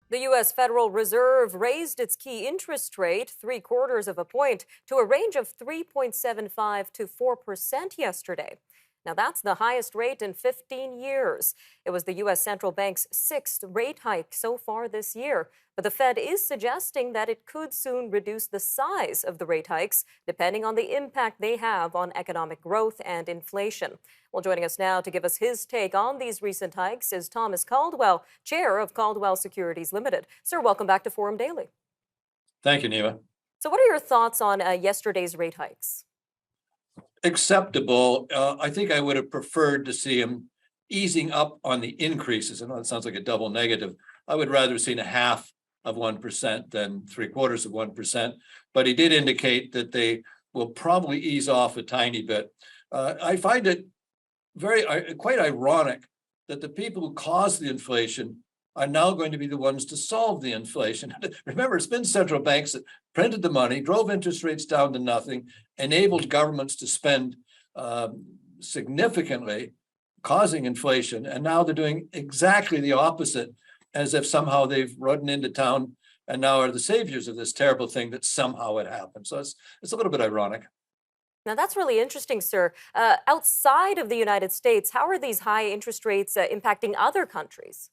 The U.S. Federal Reserve raised its key interest rate 3/4 of a point to a range of 3.75 to 4% yesterday. Now, that's the highest rate in 15 years. It was the U.S. Central Bank's sixth rate hike so far this year. But the Fed is suggesting that it could soon reduce the size of the rate hikes, depending on the impact they have on economic growth and inflation. Well, joining us now to give us his take on these recent hikes is Thomas Caldwell, chair of Caldwell Securities Ltd. Sir, welcome back to Forum Daily. Thank you, Nima. So, what are your thoughts on yesterday's rate hikes? Acceptable. I think I would have preferred to see him easing up on the increases. I know it sounds like a double negative. I would rather have seen a half of 1% than 3/4 of 1%. But he did indicate that they will probably ease off a tiny bit. I find it quite ironic that the people who caused the inflation are now going to be the ones to solve the inflation. Remember, it's been central banks that printed the money, drove interest rates down to nothing, enabled governments to spend significantly, causing inflation. And now they're doing exactly the opposite, as if somehow they've ridden into town and now are the saviors of this terrible thing that somehow it happened. So it's a little bit ironic. Now, that's really interesting, sir. Outside of the United States, how are these high interest rates impacting other countries?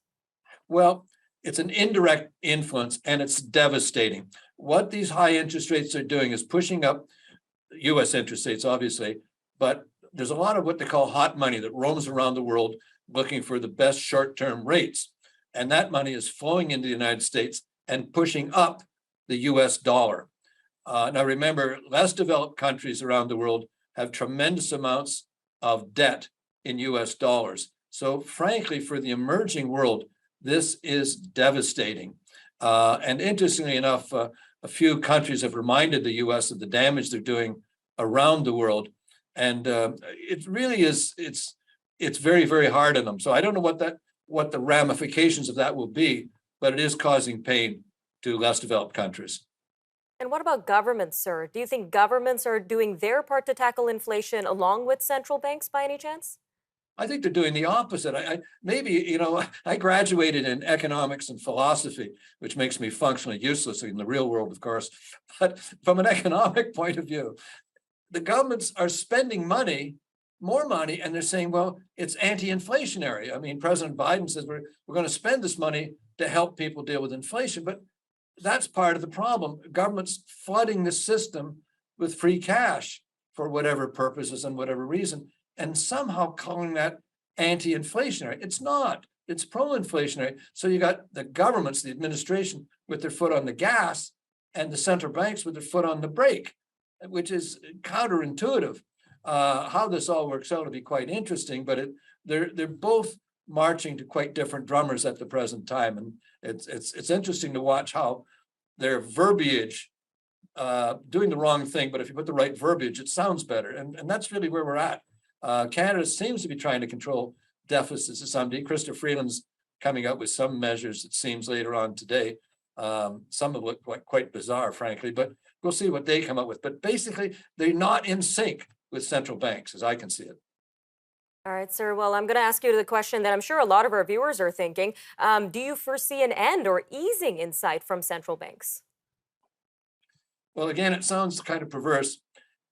Well, it's an indirect influence and it's devastating. What these high interest rates are doing is pushing up US interest rates, obviously, but there's a lot of what they call hot money that roams around the world looking for the best short-term rates. And that money is flowing into the United States and pushing up the US dollar. Now, remember, less developed countries around the world have tremendous amounts of debt in US dollars. So frankly, for the emerging world, this is devastating. And interestingly enough, a few countries have reminded the US of the damage they're doing around the world. And it really is, it's very, very hard on them. So I don't know what the ramifications of that will be, but it is causing pain to less developed countries. And what about governments, sir? Do you think governments are doing their part to tackle inflation along with central banks by any chance? I think they're doing the opposite. I graduated in economics and philosophy, which makes me functionally useless in the real world, of course. But from an economic point of view, the governments are spending money, more money, and they're saying, well, it's anti-inflationary. I mean, President Biden says we're going to spend this money to help people deal with inflation, but that's part of the problem. Government's flooding the system with free cash for whatever purposes and whatever reason, and somehow calling that anti-inflationary. It's not. It's pro-inflationary. So you got the governments, the administration, with their foot on the gas, and the central banks with their foot on the brake, which is counterintuitive. How this all works out will be quite interesting, but they're both marching to quite different drummers at the present time, and it's interesting to watch how their verbiage doing the wrong thing, but if you put the right verbiage, it sounds better, and that's really where we're at. Canada seems to be trying to control deficits to some degree. Christopher Freeland's coming out with some measures, it seems, later on today. Some of it look quite bizarre, frankly, but we'll see what they come up with. But basically, they're not in sync with central banks, as I can see it. All right, sir. Well, I'm going to ask you the question that I'm sure a lot of our viewers are thinking. Do you foresee an end or easing in sight from central banks? Well, again, it sounds kind of perverse.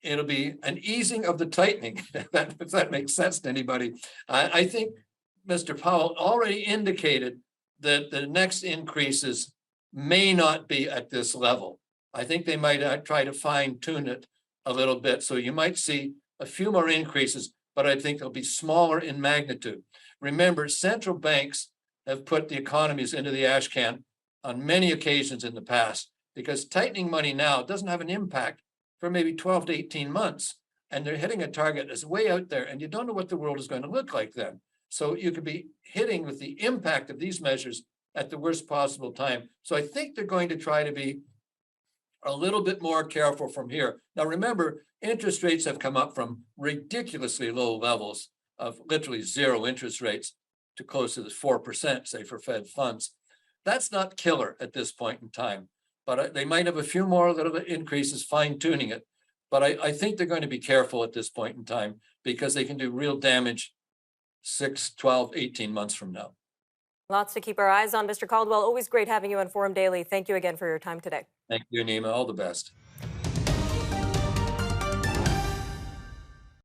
It'll be an easing of the tightening, if that makes sense to anybody. I think Mr. Powell already indicated that the next increases may not be at this level. I think they might try to fine tune it a little bit. So you might see a few more increases, but I think they'll be smaller in magnitude. Remember, central banks have put the economies into the ash can on many occasions in the past, because tightening money now doesn't have an impact for maybe 12 to 18 months. And they're hitting a target that's way out there, and you don't know what the world is going to look like then. So you could be hitting with the impact of these measures at the worst possible time. So I think they're going to try to be a little bit more careful from here. Now, remember, interest rates have come up from ridiculously low levels of literally zero interest rates to close to the 4%, say, for Fed funds. That's not killer at this point in time, but they might have a few more little increases, fine tuning it. But I think they're going to be careful at this point in time, because they can do real damage 6, 12, 18 months from now. Lots to keep our eyes on. Mr. Caldwell, always great having you on Forum Daily. Thank you again for your time today. Thank you, Nima. All the best.